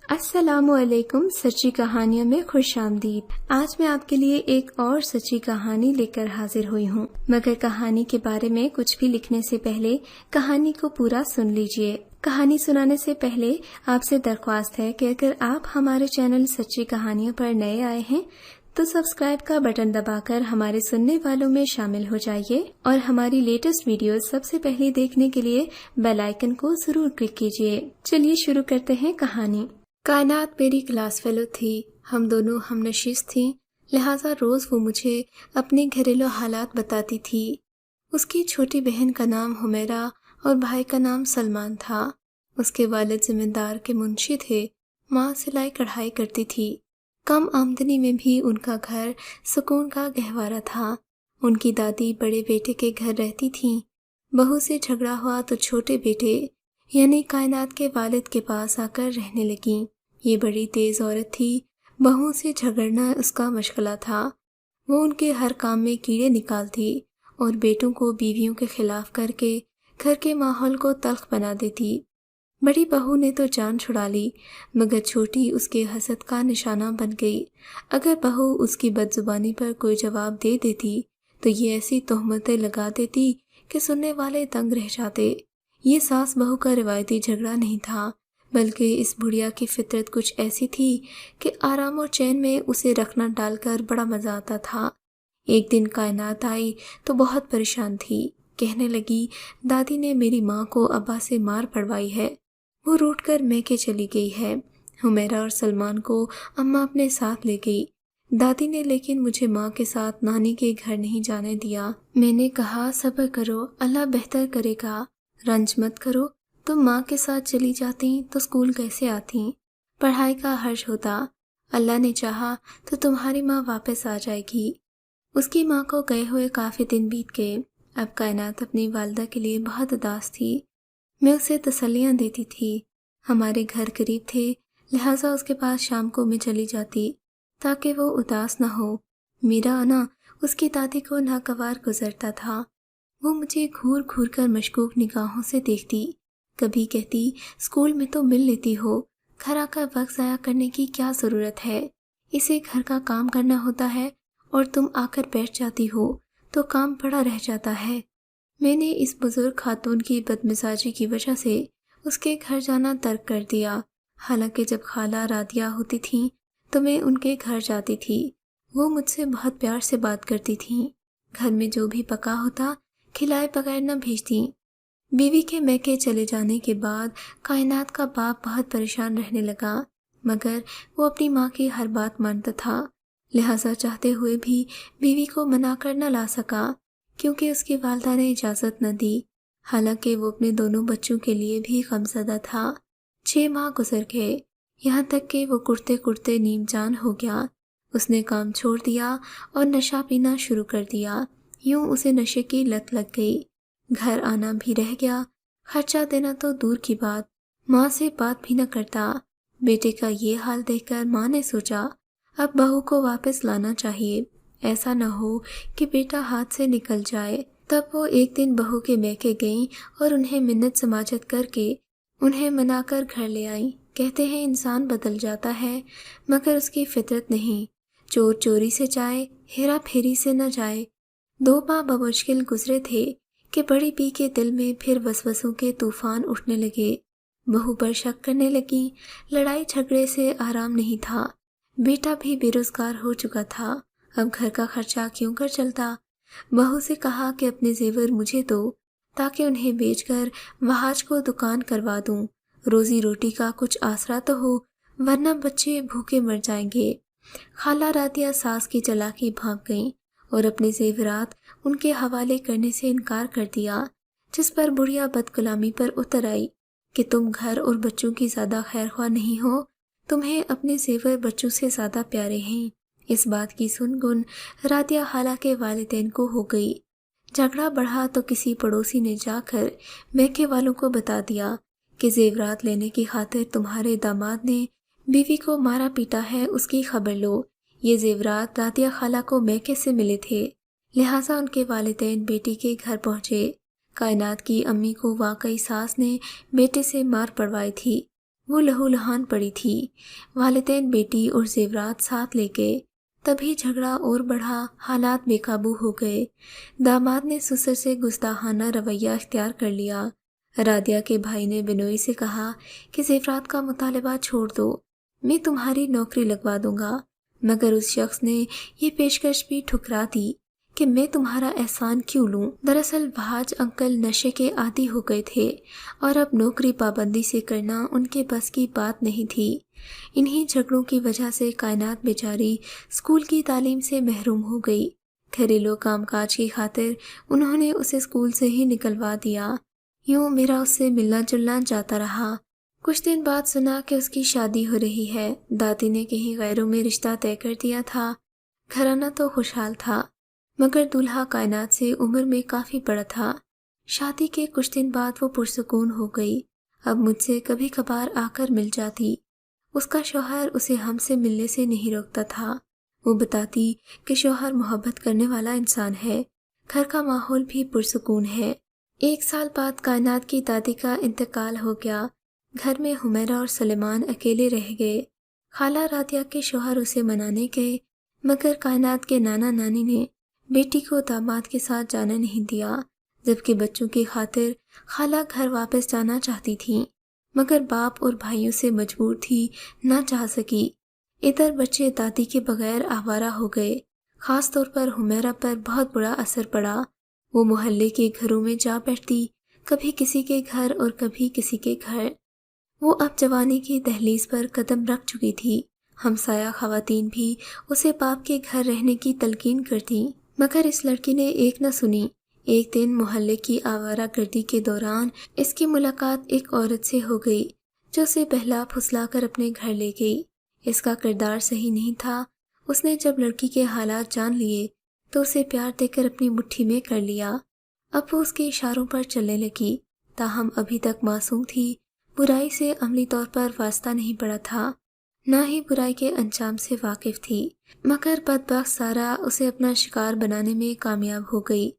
السلام علیکم، سچی کہانیوں میں خوش آمدید۔ آج میں آپ کے لیے ایک اور سچی کہانی لے کر حاضر ہوئی ہوں، مگر کہانی کے بارے میں کچھ بھی لکھنے سے پہلے کہانی کو پورا سن لیجئے۔ کہانی سنانے سے پہلے آپ سے درخواست ہے کہ اگر آپ ہمارے چینل سچی کہانیوں پر نئے آئے ہیں تو سبسکرائب کا بٹن دبا کر ہمارے سننے والوں میں شامل ہو جائیے اور ہماری لیٹسٹ ویڈیوز سب سے پہلے دیکھنے کے لیے بیل آئیکن کو ضرور کلک کیجیے۔ چلیے شروع کرتے ہیں کہانی۔ کائنات میری کلاس فیلو تھی، ہم دونوں ہم نشست تھیں، لہٰذا روز وہ مجھے اپنے گھریلو حالات بتاتی تھی۔ اس کی چھوٹی بہن کا نام حمیرہ اور بھائی کا نام سلمان تھا۔ اس کے والد زمیندار کے منشی تھے، ماں سلائی کڑھائی کرتی تھی۔ کم آمدنی میں بھی ان کا گھر سکون کا گہوارہ تھا۔ ان کی دادی بڑے بیٹے کے گھر رہتی تھیں۔ بہو سے جھگڑا ہوا تو چھوٹے بیٹے یعنی کائنات کے والد کے پاس آ کر رہنے لگیں۔ یہ بڑی تیز عورت تھی، بہوؤں سے جھگڑنا اس کا مشغلہ تھا۔ وہ ان کے ہر کام میں کیڑے نکالتی اور بیٹوں کو بیویوں کے خلاف کر کے گھر کے ماحول کو تلخ بنا دیتی۔ بڑی بہو نے تو جان چھڑا لی، مگر چھوٹی اس کے حسد کا نشانہ بن گئی۔ اگر بہو اس کی بد زبانی پر کوئی جواب دے دیتی تو یہ ایسی تہمتیں لگا دیتی کہ سننے والے دنگ رہ جاتے۔ یہ ساس بہو کا روایتی جھگڑا نہیں تھا، بلکہ اس بڑھیا کی فطرت کچھ ایسی تھی کہ آرام اور چین میں اسے رکھنا ڈال کر بڑا مزہ آتا تھا۔ ایک دن کائنات آئی تو بہت پریشان تھی، کہنے لگی دادی نے میری ماں کو ابا سے مار پڑوائی ہے، وہ روٹھ کر میکے چلی گئی ہے۔ حمیرہ اور سلمان کو اماں اپنے ساتھ لے گئی۔ دادی نے لیکن مجھے ماں کے ساتھ نانی کے گھر نہیں جانے دیا۔ میں نے کہا صبر کرو، اللہ بہتر کرے گا، رنج مت کرو، تم ماں کے ساتھ چلی جاتی تو اسکول کیسے آتی، پڑھائی کا حرج ہوتا، اللہ نے چاہا تو تمہاری ماں واپس آ جائے گی۔ اس کی ماں کو گئے ہوئے کافی دن بیت گئے۔ اب کائنات اپنی والدہ کے لیے بہت اداس تھی۔ میں اسے تسلیاں دیتی تھی، ہمارے گھر قریب تھے، لہٰذا اس کے پاس شام کو میں چلی جاتی تاکہ وہ اداس نہ ہو۔ میرا آنا اس کی دادی کو ناگوار گزرتا تھا۔ وہ مجھے گھور گھور کر مشکوک نگاہوں سے دیکھتی، کبھی کہتی اسکول میں تو مل لیتی ہو، گھر آ کر وقت ضائع کرنے کی کیا ضرورت ہے، اسے گھر کا کام کرنا ہوتا ہے اور تم آ کر بیٹھ جاتی ہو تو کام پڑا رہ جاتا ہے۔ میں نے اس بزرگ خاتون کی بدمزاجی کی وجہ سے اس کے گھر جانا ترک کر دیا۔ حالانکہ جب خالہ رادیہ ہوتی تھیں تو میں ان کے گھر جاتی تھی، وہ مجھ سے بہت پیار سے بات کرتی تھیں، گھر میں جو بھی پکا ہوتا کھلائے بغیر نہ بھیجتی۔ بیوی کے میکے چلے جانے کے بعد کائنات کا باپ بہت پریشان رہنے لگا، مگر وہ اپنی ماں کی ہر بات مانتا تھا، لہٰذا چاہتے ہوئے بھی بیوی کو منا کر نہ لا سکا کیونکہ اس کی والدہ نے اجازت نہ دی۔ حالانکہ وہ اپنے دونوں بچوں کے لیے بھی غمزدہ تھا۔ 6 ماہ گزر گئے، یہاں تک کہ وہ کرتے کرتے نیم جان ہو گیا۔ اس نے کام چھوڑ دیا اور نشہ پینا شروع کر دیا۔ یوں اسے نشے کی لت لگ گئی، گھر آنا بھی رہ گیا، خرچہ دینا تو دور کی بات، ماں سے بات بھی نہ کرتا۔ بیٹے کا یہ حال دیکھ کر ماں نے سوچا اب بہو کو واپس لانا چاہیے، ایسا نہ ہو کہ بیٹا ہاتھ سے نکل جائے۔ تب وہ ایک دن بہو کے میکے گئیں اور انہیں منت سماجت کر کے انہیں منا کر گھر لے آئیں۔ کہتے ہیں انسان بدل جاتا ہے، مگر اس کی فطرت نہیں۔ چور چوری سے جائے، ہیرا پھیری سے نہ جائے۔ 2 ماہ بمشکل گزرے تھے کہ بڑی بی کے دل میں پھر وسوسوں کے طوفان اٹھنے لگے۔ بہو پر شک کرنے لگی، لڑائی جھگڑے سے آرام نہیں تھا، بیٹا بھی بے روزگار ہو چکا تھا، اب گھر کا خرچہ کیوں کر چلتا۔ بہو سے کہا کہ اپنے زیور مجھے دو تاکہ انہیں بیچ کر وہاج کو دکان کروا دوں، روزی روٹی کا کچھ آسرا تو ہو، ورنہ بچے بھوکے مر جائیں گے۔ خالہ رادیہ ساس کی چلاکی بھانپ گئیں اور اپنے زیورات ان کے حوالے کرنے سے انکار کر دیا، جس پر بڑھیا بدکلامی پر اتر آئی کہ تم گھر اور بچوں کی زیادہ خیر خواہ نہیں ہو، تمہیں اپنے زیور بچوں سے زیادہ پیارے ہیں۔ اس بات کی سن گن رادیہ خالہ کے والدین کو ہو گئی۔ جھگڑا بڑھا تو کسی پڑوسی نے جا کر میکے والوں کو بتا دیا کہ زیورات لینے کی خاطر تمہارے داماد نے بیوی کو مارا پیٹا ہے، اس کی خبر لو۔ یہ زیورات رادیہ خالہ کو میکے سے ملے تھے، لہٰذا ان کے والدین بیٹی کے گھر پہنچے۔ کائنات کی امی کو واقعی ساس نے بیٹے سے مار پڑوائی تھی۔ وہ لہو لہان پڑی تھی۔ والدین بیٹی اور زیورات ساتھ لے گئے، تبھی جھگڑا اور بڑھا، حالات بے قابو ہو گئے۔ داماد نے سسر سے گستاخانہ رویہ اختیار کر لیا۔ رادیہ کے بھائی نے بنوئی سے کہا کہ زیورات کا مطالبہ چھوڑ دو، میں تمہاری نوکری لگوا دوں گا، مگر اس شخص نے یہ پیشکش بھی ٹھکرا دی کہ میں تمہارا احسان کیوں لوں۔ دراصل بھاج انکل نشے کے عادی ہو گئے تھے اور اب نوکری پابندی سے کرنا ان کے بس کی بات نہیں تھی۔ انہی جھگڑوں کی وجہ سے کائنات بیچاری اسکول کی تعلیم سے محروم ہو گئی۔ گھریلو کام کاج کی خاطر انہوں نے اسے اسکول سے ہی نکلوا دیا۔ یوں میرا اس سے ملنا جلنا جاتا رہا۔ کچھ دن بعد سنا کہ اس کی شادی ہو رہی ہے۔ دادی نے کہیں غیروں میں رشتہ طے کر دیا تھا۔ گھرانہ تو خوشحال تھا، مگر دولہا کائنات سے عمر میں کافی بڑا تھا۔ شادی کے کچھ دن بعد وہ پرسکون ہو گئی۔ اب مجھ سے کبھی کبھار آ کر مل جاتی۔ اس کا شوہر اسے ہم سے ملنے سے نہیں روکتا تھا۔ وہ بتاتی کہ شوہر محبت کرنے والا انسان ہے، گھر کا ماحول بھی پرسکون ہے۔ 1 سال بعد کائنات کی دادی کا انتقال ہو گیا۔ گھر میں حمیرہ اور سلیمان اکیلے رہ گئے۔ خالہ رادیہ کے شوہر اسے منانے گئے، مگر کائنات کے نانا نانی نے بیٹی کو داماد کے ساتھ جانے نہیں دیا، جبکہ بچوں کی خاطر خالہ گھر واپس جانا چاہتی تھیں، مگر باپ اور بھائیوں سے مجبور تھی، نہ جا سکی۔ ادھر بچے دادی کے بغیر آوارہ ہو گئے۔ خاص طور پر حمیرہ پر بہت برا اثر پڑا۔ وہ محلے کے گھروں میں جا بیٹھتی، کبھی کسی کے گھر اور کبھی کسی کے گھر۔ وہ اب جوانی کی دہلیز پر قدم رکھ چکی تھی۔ ہمسایہ خواتین بھی اسے باپ کے گھر رہنے کی تلقین کرتی، مگر اس لڑکی نے ایک نہ سنی۔ ایک دن محلے کی آوارہ گردی کے دوران اس کی ملاقات ایک عورت سے ہو گئی، جو اسے بہلا پھسلا کر اپنے گھر لے گئی۔ اس کا کردار صحیح نہیں تھا۔ اس نے جب لڑکی کے حالات جان لیے تو اسے پیار دے کر اپنی مٹھی میں کر لیا۔ اب وہ اس کے اشاروں پر چلنے لگی، تاہم ابھی تک معصوم تھی، برائی سے عملی طور پر واسطہ نہیں پڑا تھا، نہ ہی برائی کے انجام سے واقف تھی، مگر بدبخت سارا اسے اپنا شکار بنانے میں کامیاب ہو گئی۔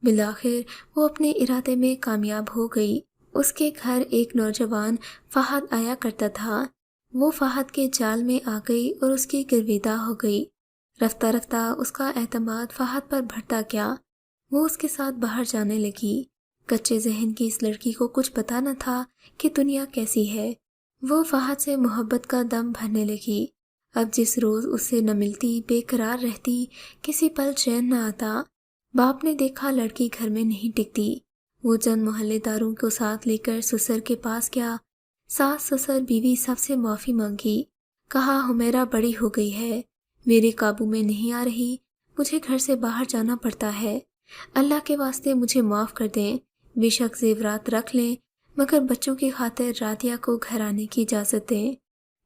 بالآخر وہ اپنے ارادے میں کامیاب ہو گئی۔ اس کے گھر ایک نوجوان فہد آیا کرتا تھا۔ وہ فہد کے جال میں آ گئی اور اس کی گرویدہ ہو گئی۔ رفتہ رفتہ اس کا اعتماد فہد پر بڑھتا گیا۔ وہ اس کے ساتھ باہر جانے لگی۔ کچے ذہن کی اس لڑکی کو کچھ پتا نہ تھا کہ دنیا کیسی ہے۔ وہ فہد سے محبت کا دم بھرنے لگی۔ اب جس روز اس سے نہ ملتی، بے قرار رہتی، کسی پل چین نہ آتا۔ باپ نے دیکھا لڑکی گھر میں نہیں ٹکتی۔ وہ چند محلے داروں کو ساتھ لے کر سسر کے پاس گیا۔ ساس، سسر، بیوی سب سے معافی مانگی۔ کہا حمیرہ بڑی ہو گئی ہے، میرے قابو میں نہیں آ رہی، مجھے گھر سے باہر جانا پڑتا ہے، اللہ کے واسطے مجھے معاف کر دیں، بے شک زیورات رکھ لیں، مگر بچوں کی خاطر رادیہ کو گھر آنے کی اجازت دیں۔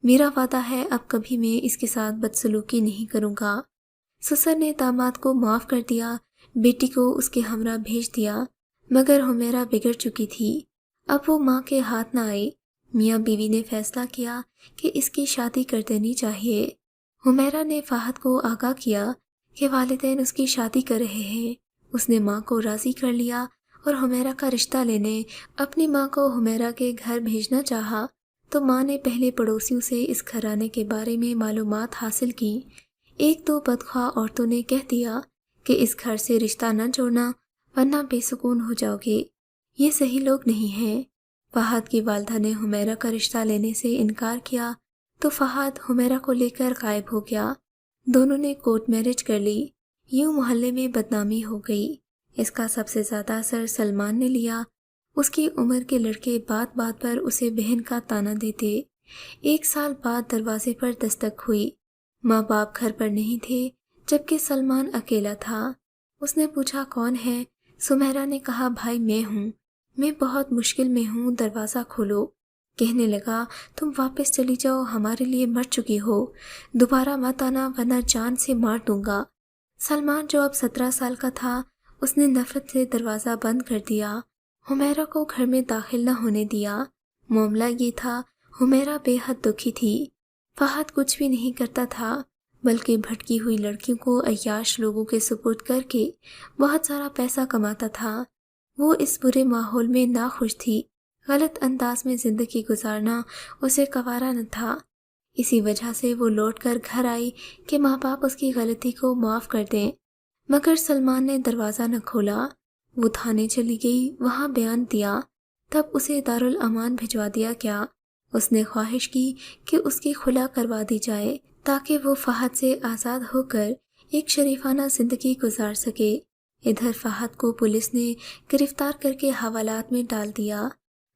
میرا وعدہ ہے اب کبھی میں اس کے ساتھ بدسلوکی نہیں کروں گا۔ سسر نے داماد کو معاف کر دیا، بیٹی کو اس کے ہمراہ بھیج دیا، مگر حمیرہ بگڑ چکی تھی۔ اب وہ ماں کے ہاتھ نہ آئی۔ میاں بیوی نے فیصلہ کیا کہ اس کی شادی کر دینی چاہیے۔ حمیرہ نے فہد کو آگاہ کیا کہ والدین اس کی شادی کر رہے ہیں۔ اس نے ماں کو راضی کر لیا اور حمیرہ کا رشتہ لینے اپنی ماں کو حمیرہ کے گھر بھیجنا چاہا، تو ماں نے پہلے پڑوسیوں سے اس گھرانے کے بارے میں معلومات حاصل کی۔ 1-2 بدخواہ عورتوں نے کہہ دیا کہ اس گھر سے رشتہ نہ جوڑنا ورنہ بے سکون ہو جاؤ گے، یہ صحیح لوگ نہیں ہیں۔ فہد کی والدہ نے حمیرہ کا رشتہ لینے سے انکار کیا تو فہد حمیرہ کو لے کر غائب ہو گیا۔ دونوں نے کورٹ میرج کر لی۔ یوں محلے میں بدنامی ہو گئی۔ اس کا سب سے زیادہ اثر سلمان نے لیا۔ اس کی عمر کے لڑکے بات بات پر اسے بہن کا طعنہ دیتے۔ 1 سال بعد دروازے پر دستک ہوئی۔ ماں باپ گھر پر نہیں تھے، جبکہ سلمان اکیلا تھا۔ اس نے پوچھا کون ہے؟ سمیرہ نے کہا بھائی میں ہوں، میں بہت مشکل میں ہوں، دروازہ کھولو۔ کہنے لگا تم واپس چلی جاؤ، ہمارے لیے مر چکی ہو، دوبارہ مت آنا ورنہ جان سے مار دوں گا۔ سلمان جو اب 17 سال کا تھا، اس نے نفرت سے دروازہ بند کر دیا، حمیرہ کو گھر میں داخل نہ ہونے دیا۔ معاملہ یہ تھا، حمیرہ بے حد دکھی تھی۔ فہد کچھ بھی نہیں کرتا تھا، بلکہ بھٹکی ہوئی لڑکیوں کو عیاش لوگوں کے سپرد کر کے بہت سارا پیسہ کماتا تھا۔ وہ اس برے ماحول میں ناخوش تھی، غلط انداز میں زندگی گزارنا اسے گوارا نہ تھا۔ اسی وجہ سے وہ لوٹ کر گھر آئی کہ ماں باپ اس کی غلطی کو معاف کر دیں، مگر سلمان نے دروازہ نہ کھولا۔ وہ تھانے چلی گئی، وہاں بیان دیا، تب اسے دارالامان بھجوا دیا گیا۔ اس نے خواہش کی کہ اس کی خلا کروا دی جائے تاکہ وہ فہد سے آزاد ہو کر ایک شریفانہ زندگی گزار سکے۔ ادھر فہد کو پولیس نے گرفتار کر کے حوالات میں ڈال دیا۔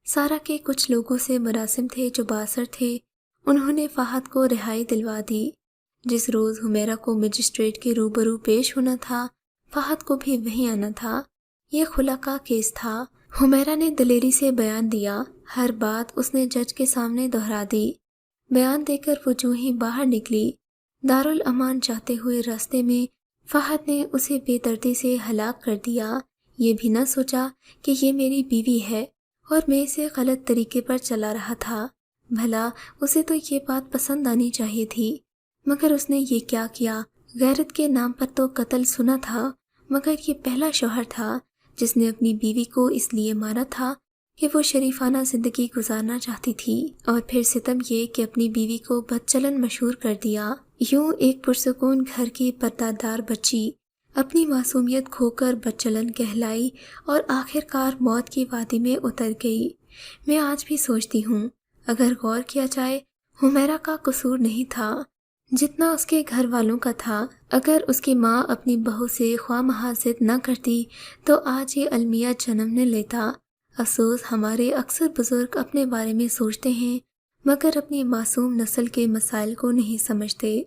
سارا کے کچھ لوگوں سے مراسم تھے جو بااثر تھے، انہوں نے فہد کو رہائی دلوا دی۔ جس روز حمیرہ کو مجسٹریٹ کے روبرو پیش ہونا تھا، فہد کو بھی وہیں آنا تھا۔ یہ خلا کا کیس تھا۔ حمیرہ نے دلیری سے بیان دیا، ہر بات اس نے جج کے سامنے دہرا دی۔ بیان دے کر وہ جو ہی باہر نکلی، دارالامان جاتے ہوئے راستے میں فہد نے اسے بے دردی سے ہلاک کر دیا۔ یہ بھی نہ سوچا کہ یہ میری بیوی ہے اور میں اسے غلط طریقے پر چلا رہا تھا، بھلا اسے تو یہ بات پسند آنی چاہیے تھی، مگر اس نے یہ کیا کیا؟ غیرت کے نام پر تو قتل سنا تھا، مگر یہ پہلا شوہر تھا جس نے اپنی بیوی کو اس لیے مارا تھا کہ وہ شریفانہ زندگی گزارنا چاہتی تھی، اور پھر ستم یہ کہ اپنی بیوی کو بدچلن مشہور کر دیا۔ یوں ایک پرسکون گھر کی پردہ دار بچی اپنی معصومیت کھو کر بدچلن کہلائی اور آخرکار موت کی وادی میں اتر گئی۔ میں آج بھی سوچتی ہوں، اگر غور کیا جائے، حمیرہ کا قصور نہیں تھا جتنا اس کے گھر والوں کا تھا۔ اگر اس کی ماں اپنی بہو سے خواہ مخواہ ضد نہ کرتی تو آج یہ المیہ جنم نہ لیتا۔ افسوس ہمارے اکثر بزرگ اپنے بارے میں سوچتے ہیں مگر اپنی معصوم نسل کے مسائل کو نہیں سمجھتے۔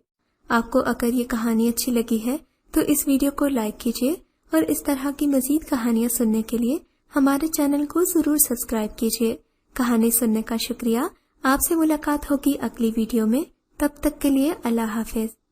آپ کو اگر یہ کہانی اچھی لگی ہے تو اس ویڈیو کو لائک کیجیے اور اس طرح کی مزید کہانیاں سننے کے لیے ہمارے چینل کو ضرور سبسکرائب کیجیے۔ کہانی سننے کا شکریہ۔ آپ سے ملاقات ہوگی اگلی ویڈیو میں، تب تک کے لیے اللہ حافظ۔